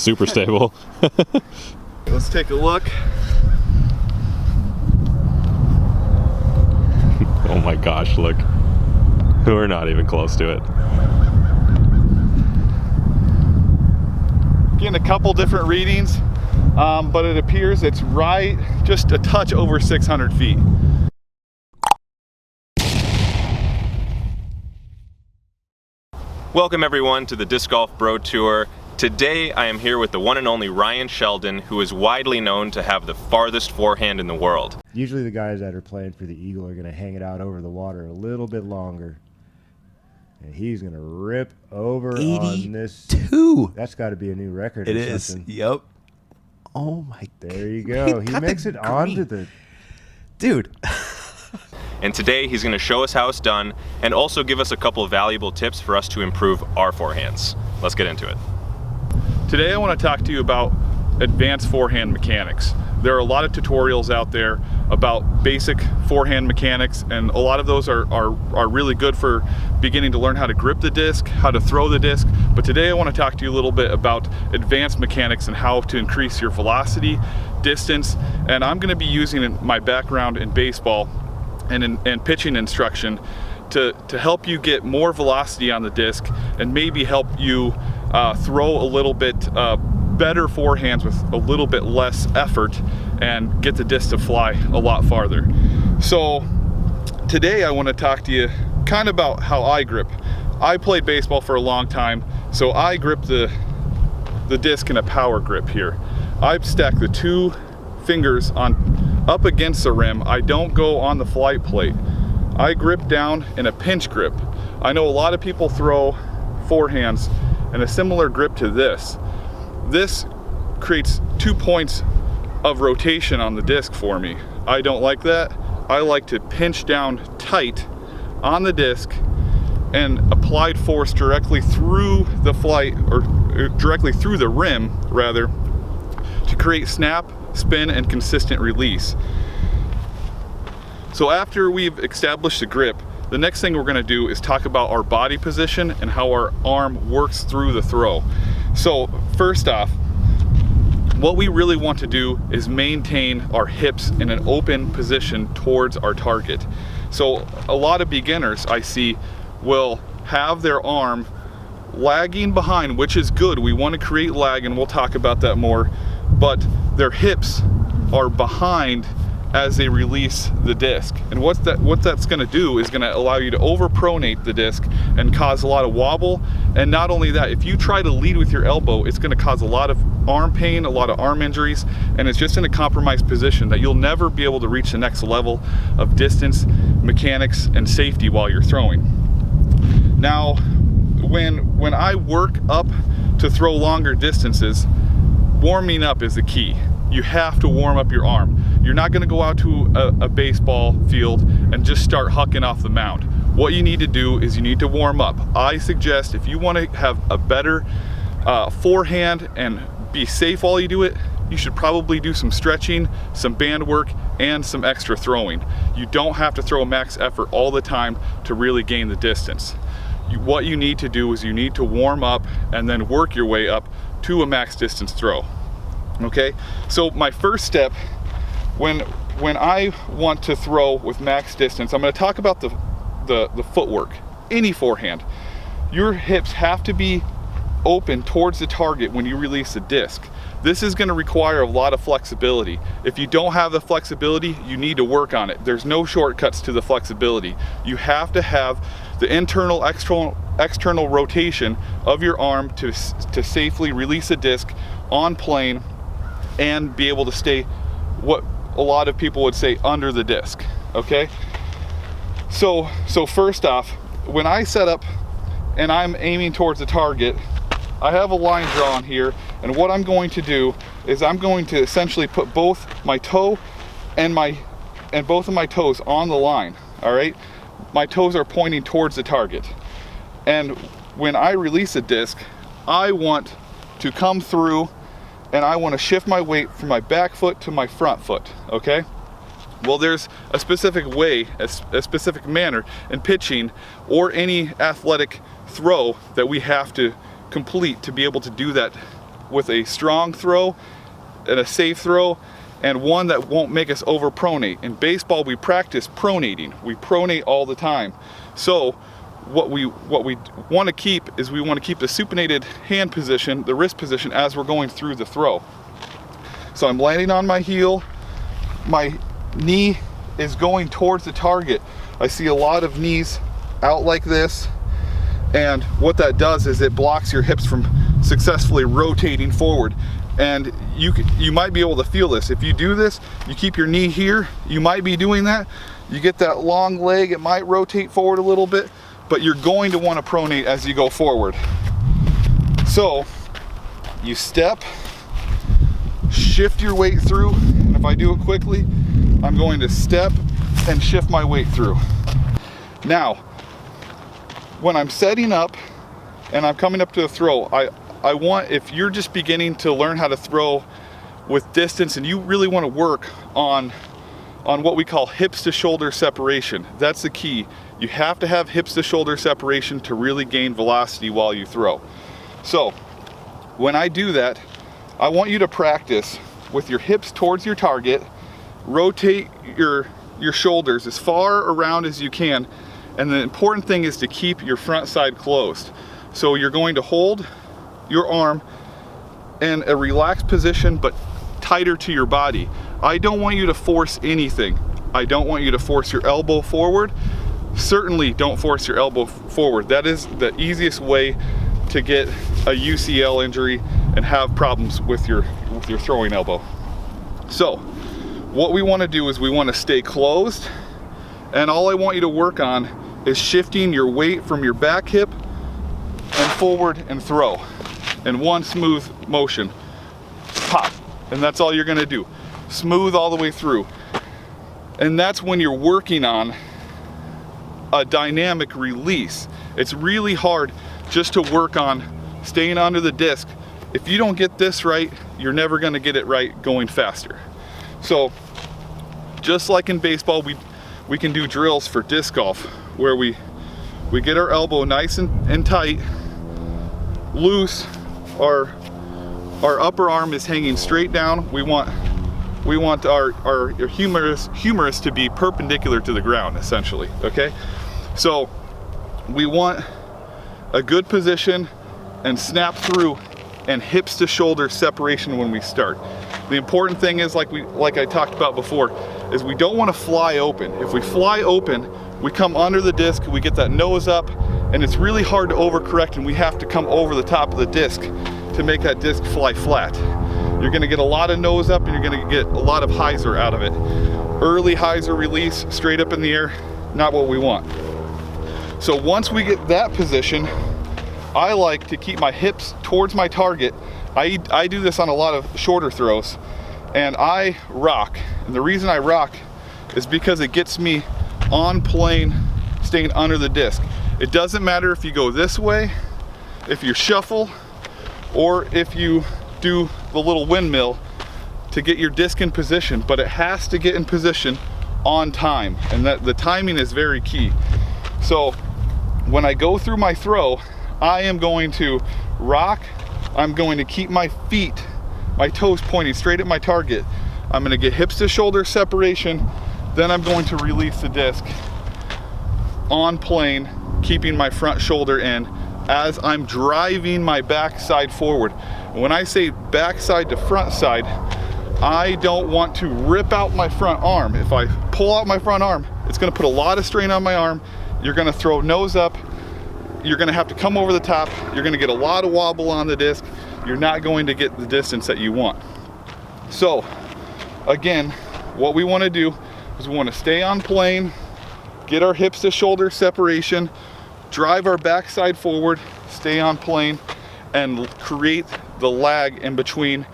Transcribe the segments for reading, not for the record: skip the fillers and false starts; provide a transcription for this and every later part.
super stable. Let's take a look. Oh my gosh, look. We're not even close to it. Getting a couple different readings, but it appears it's right just a touch over 600 feet. Welcome everyone to the Disc Golf Bro Tour. Today I am here with the one and only Ryan Sheldon, who is widely known to have the farthest forehand in the world. Usually the guys that are playing for the Eagle are going to hang it out over the water a little bit longer. And he's going to rip over on this. 82. That's got to be a new record. It or is. something. Yep. Oh my. There you go. He makes it onto the. Dude. And today he's going to show us how it's done and also give us a couple of valuable tips for us to improve our forehands. Let's get into it. Today I want to talk to you about advanced forehand mechanics. There are a lot of tutorials out there about basic forehand mechanics, and a lot of those are really good for beginning to learn how to grip the disc, how to throw the disc. But today I want to talk to you a little bit about advanced mechanics and how to increase your velocity, distance, and I'm going to be using my background in baseball and pitching instruction to help you get more velocity on the disc and maybe help you throw a little bit better forehands with a little bit less effort and get the disc to fly a lot farther. So today I want to talk to you kind of about how I grip. I played baseball for a long time, so I grip the disc in a power grip here. I stack the two fingers up against the rim. I don't go on the flight plate. I grip down in a pinch grip. I know a lot of people throw forehands in a similar grip to this. This creates 2 points of rotation on the disc for me. I don't like that. I like to pinch down tight on the disc and applied force directly through the flight, or directly through the rim rather, to create snap, spin, and consistent release. So after we've established the grip, the next thing we're going to do is talk about our body position and how our arm works through the throw. So first off, what we really want to do is maintain our hips in an open position towards our target. So a lot of beginners I see will have their arm lagging behind, which is good. We want to create lag, and we'll talk about that more, but their hips are behind as they release the disc. And what that's going to do is going to allow you to overpronate the disc and cause a lot of wobble. And not only that, if you try to lead with your elbow, it's going to cause a lot of arm pain, a lot of arm injuries, and it's just in a compromised position that you'll never be able to reach the next level of distance, mechanics, and safety while you're throwing. Now, when I work up to throw longer distances, warming up is the key. You have to warm up your arm. You're not going to go out to a baseball field and just start hucking off the mound. What you need to do is you need to warm up. I suggest if you want to have a better forehand and be safe while you do it, you should probably do some stretching, some band work, and some extra throwing. You don't have to throw a max effort all the time to really gain the distance. What you need to do is you need to warm up and then work your way up to a max distance throw. Okay, so my first step when I want to throw with max distance, I'm going to talk about the footwork. Any forehand, your hips have to be open towards the target when you release the disc. This is going to require a lot of flexibility. If you don't have the flexibility, you need to work on it. There's no shortcuts to the flexibility. You have to have the internal, external rotation of your arm to safely release a disc on plane and be able to stay, what a lot of people would say, under the disc. Okay, so first off, when I set up and I'm aiming towards the target, I have a line drawn here, and what I'm going to do is I'm going to essentially put both my toe and both of my toes on the line. All right, my toes are pointing towards the target, and when I release a disc, I want to come through and I want to shift my weight from my back foot to my front foot. Okay, well, there's a specific way, a specific manner in pitching or any athletic throw that we have to complete to be able to do that with a strong throw and a safe throw, and one that won't make us over pronate. In baseball, we practice pronating. We pronate all the time. So what we want to keep is we want to keep the supinated hand position, the wrist position, as we're going through the throw. So I'm landing on my heel, my knee is going towards the target. I see a lot of knees out like this, and what that does is it blocks your hips from successfully rotating forward. And you might be able to feel this. If you do this, you keep your knee here, you might be doing that. You get that long leg, it might rotate forward a little bit, but you're going to want to pronate as you go forward. So you step, shift your weight through, and if I do it quickly, I'm going to step and shift my weight through. Now, when I'm setting up and I'm coming up to a throw, I want, if you're just beginning to learn how to throw with distance and you really want to work on what we call hips to shoulder separation, that's the key. You have to have hips to shoulder separation to really gain velocity while you throw. So when I do that, I want you to practice with your hips towards your target, rotate your shoulders as far around as you can, and the important thing is to keep your front side closed. So you're going to hold your arm in a relaxed position but tighter to your body. I don't want you to force anything. I don't want you to force your elbow forward. Certainly don't force your elbow forward. That is the easiest way to get a UCL injury and have problems with your throwing elbow. So what we want to do is we want to stay closed, and all I want you to work on is shifting your weight from your back hip and forward and throw in one smooth motion. Pop. And that's all you're going to do. Smooth all the way through. And that's when you're working on a dynamic release. It's really hard just to work on staying under the disc. If you don't get this right, you're never going to get it right going faster. So just like in baseball, we can do drills for disc golf where we get our elbow nice and tight, loose. Our upper arm is hanging straight down. We want our humerus to be perpendicular to the ground, essentially, okay? So we want a good position and snap through and hips to shoulder separation when we start. The important thing is, like I talked about before, is we don't want to fly open. If we fly open, we come under the disc, we get that nose up, and it's really hard to overcorrect, and we have to come over the top of the disc to make that disc fly flat. You're gonna get a lot of nose up and you're gonna get a lot of hyzer out of it. Early hyzer release, straight up in the air, not what we want. So once we get that position, I like to keep my hips towards my target. I do this on a lot of shorter throws, and I rock. And the reason I rock is because it gets me on plane, staying under the disc. It doesn't matter if you go this way, if you shuffle, or if you do the little windmill to get your disc in position, but it has to get in position on time, and that the timing is very key. So when I go through my throw, I am going to rock. I'm going to keep my feet, my toes pointing straight at my target. I'm going to get hips to shoulder separation, then I'm going to release the disc on plane, keeping my front shoulder in as I'm driving my backside forward. When I say backside to front side, I don't want to rip out my front arm. If I pull out my front arm, it's going to put a lot of strain on my arm. You're going to throw nose up. You're going to have to come over the top. You're going to get a lot of wobble on the disc. You're not going to get the distance that you want. So again, what we want to do is we want to stay on plane, get our hips to shoulder separation, drive our backside forward, stay on plane, and create the lag in between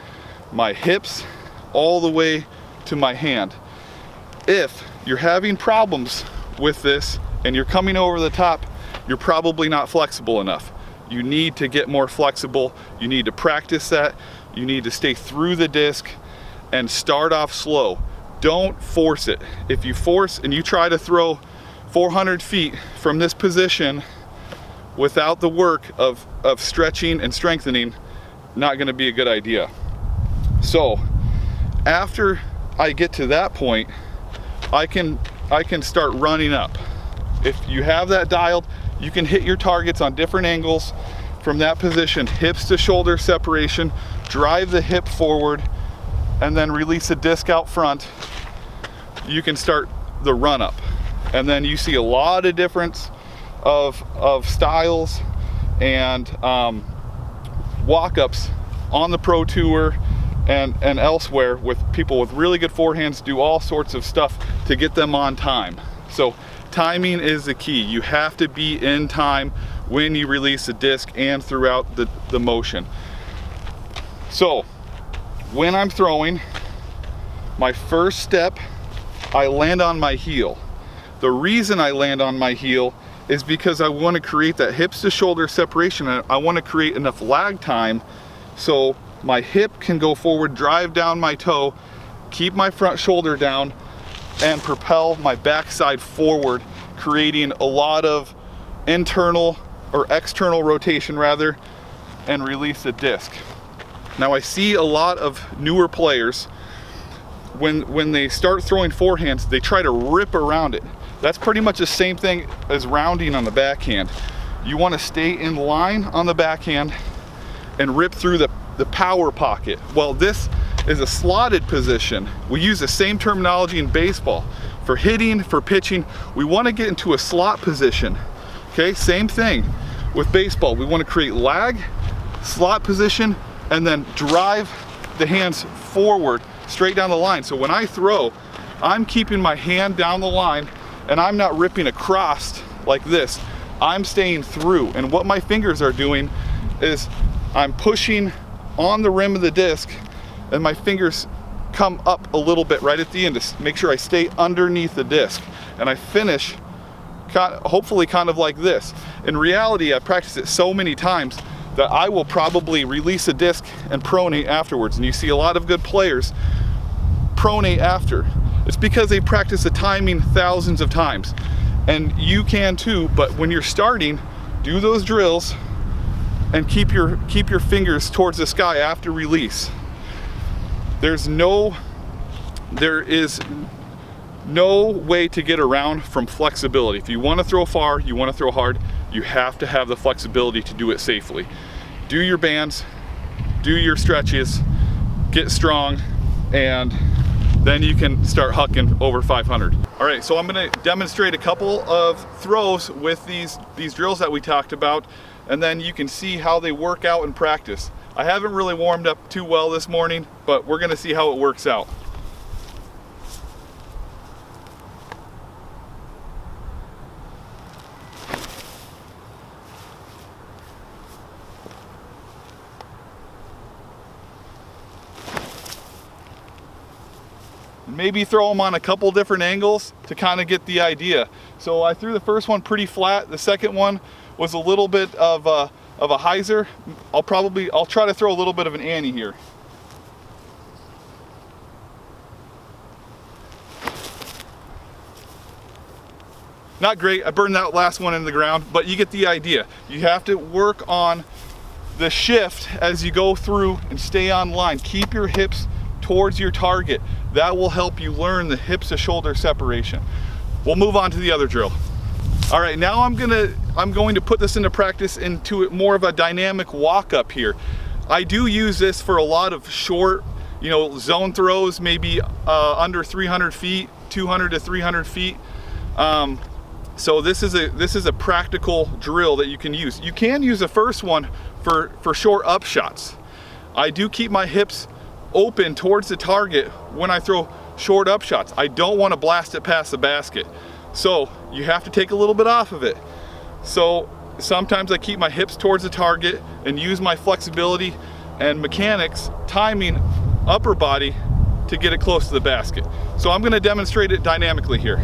my hips all the way to my hand. If you're having problems with this and you're coming over the top, you're probably not flexible enough. You need to get more flexible. You need to practice that. You need to stay through the disc and start off slow. Don't force it. If you force and you try to throw 400 feet from this position without the work of stretching and strengthening, not going to be a good idea. So after I get to that point, I can start running up. If you have that dialed, you can hit your targets on different angles from that position, hips to shoulder separation, drive the hip forward, and then release the disc out front. You can start the run up. And then you see a lot of difference of styles and walk-ups on the Pro Tour and elsewhere, with people with really good forehands do all sorts of stuff to get them on time. So timing is the key. You have to be in time when you release the disc and throughout the motion. So when I'm throwing, my first step, I land on my heel. The reason I land on my heel is because I want to create that hips to shoulder separation. I want to create enough lag time so my hip can go forward, drive down my toe, keep my front shoulder down, and propel my backside forward, creating a lot of internal or external rotation rather, and release the disc. Now I see a lot of newer players, when they start throwing forehands, they try to rip around it. That's pretty much the same thing as rounding on the backhand. You want to stay in line on the backhand and rip through the power pocket. Well, this is a slotted position. We use the same terminology in baseball. For hitting, for pitching, we want to get into a slot position. Okay, same thing with baseball. We want to create lag, slot position, and then drive the hands forward straight down the line. So when I throw, I'm keeping my hand down the line and I'm not ripping across like this. I'm staying through, and what my fingers are doing is I'm pushing on the rim of the disc, and my fingers come up a little bit right at the end to make sure I stay underneath the disc, and I finish hopefully kind of like this. In reality, I practiced it so many times that I will probably release a disc and pronate afterwards, and you see a lot of good players pronate after. It's because they practice the timing thousands of times, and you can too. But when you're starting, do those drills and keep your fingers towards the sky after release. There is no way to get around from flexibility. If you want to throw far, you want to throw hard, you have to have the flexibility to do it safely. Do your bands, do your stretches, get strong, and then you can start hucking over 500. All right, so I'm gonna demonstrate a couple of throws with these drills that we talked about, and then you can see how they work out in practice. I haven't really warmed up too well this morning, but we're gonna see how it works out. Maybe throw them on a couple different angles to kind of get the idea. So I threw the first one pretty flat. The second one was a little bit of a hyzer. I'll try to throw a little bit of an Annie here. Not great, I burned that last one in the ground, but you get the idea. You have to work on the shift as you go through and stay on line. Keep your hips towards your target. That will help you learn the hips to shoulder separation. We'll move on to the other drill. All right, now I'm going to put this into practice into more of a dynamic walk up here. I do use this for a lot of short, zone throws, maybe under 300 feet, 200 to 300 feet. So this is a practical drill that you can use. You can use the first one for short upshots. I do keep my hips open towards the target when I throw short upshots. I don't want to blast it past the basket. So you have to take a little bit off of it. So sometimes I keep my hips towards the target and use my flexibility and mechanics, timing upper body to get it close to the basket. So I'm going to demonstrate it dynamically here.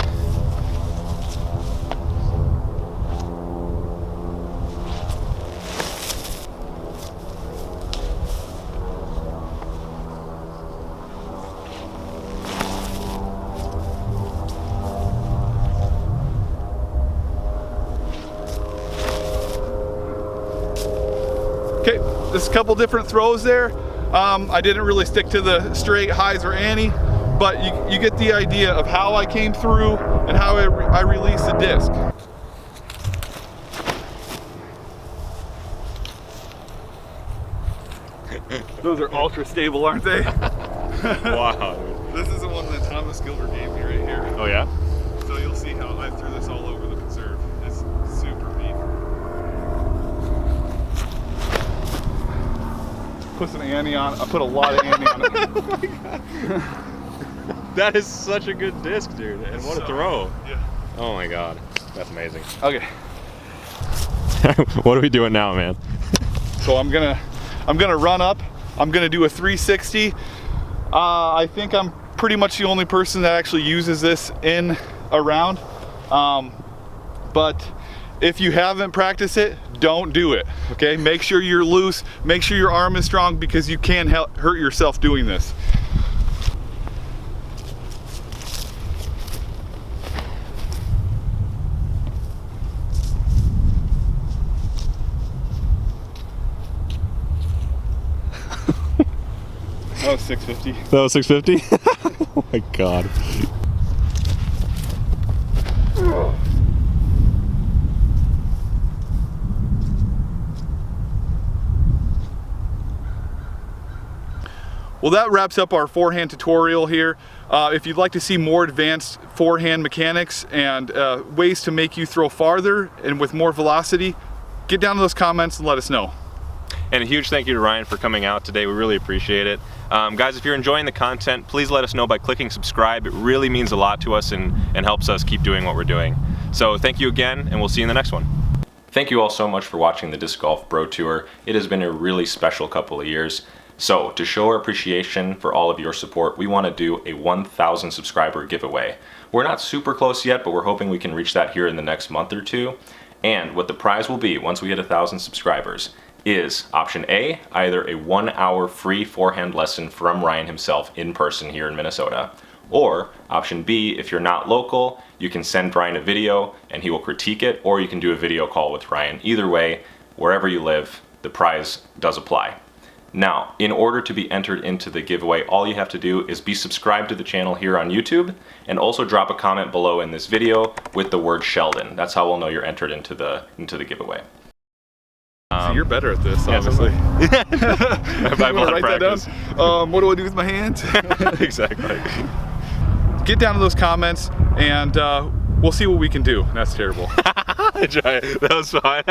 The a couple different throws there. I didn't really stick to the straight highs or any, but you get the idea of how I came through and how I released the disc. Those are ultra stable, aren't they? Wow. This is the one that Thomas Gilbert gave me right here. Oh yeah? So you'll see how I threw this all over the conserve. It's super beef. Put some Annie on. I put a lot of Annie on it. Oh my God. That is such a good disc, dude. And what a throw. Yeah. Oh my God. That's amazing. Okay. What are we doing now, man? So I'm gonna run up. I'm gonna do a 360. I think I'm pretty much the only person that actually uses this in a round. But if you haven't practiced it, don't do it. Okay, make sure you're loose. Make sure your arm is strong, because you can hurt yourself doing this. That was 650. That was 650? Oh my God. Well, that wraps up our forehand tutorial here. If you'd like to see more advanced forehand mechanics and ways to make you throw farther and with more velocity, get down in those comments and let us know. And a huge thank you to Ryan for coming out today. We really appreciate it. Guys, if you're enjoying the content, please let us know by clicking subscribe. It really means a lot to us and helps us keep doing what we're doing. So thank you again, and we'll see you in the next one. Thank you all so much for watching the Disc Golf Bro Tour. It has been a really special couple of years. So to show our appreciation for all of your support, we want to do a 1,000 subscriber giveaway. We're not super close yet, but we're hoping we can reach that here in the next month or two. And what the prize will be once we hit 1,000 subscribers is option A, either a 1-hour free forehand lesson from Ryan himself in person here in Minnesota, or option B, if you're not local, you can send Ryan a video and he will critique it, or you can do a video call with Ryan. Either way, wherever you live, the prize does apply. Now, in order to be entered into the giveaway, all you have to do is be subscribed to the channel here on YouTube, and also drop a comment below in this video with the word Sheldon. That's how we'll know you're entered into the giveaway. So you're better at this, obviously. I have a lot of practice. What do I do with my hands? Exactly. Get down to those comments, and we'll see what we can do. That's terrible. That was fun.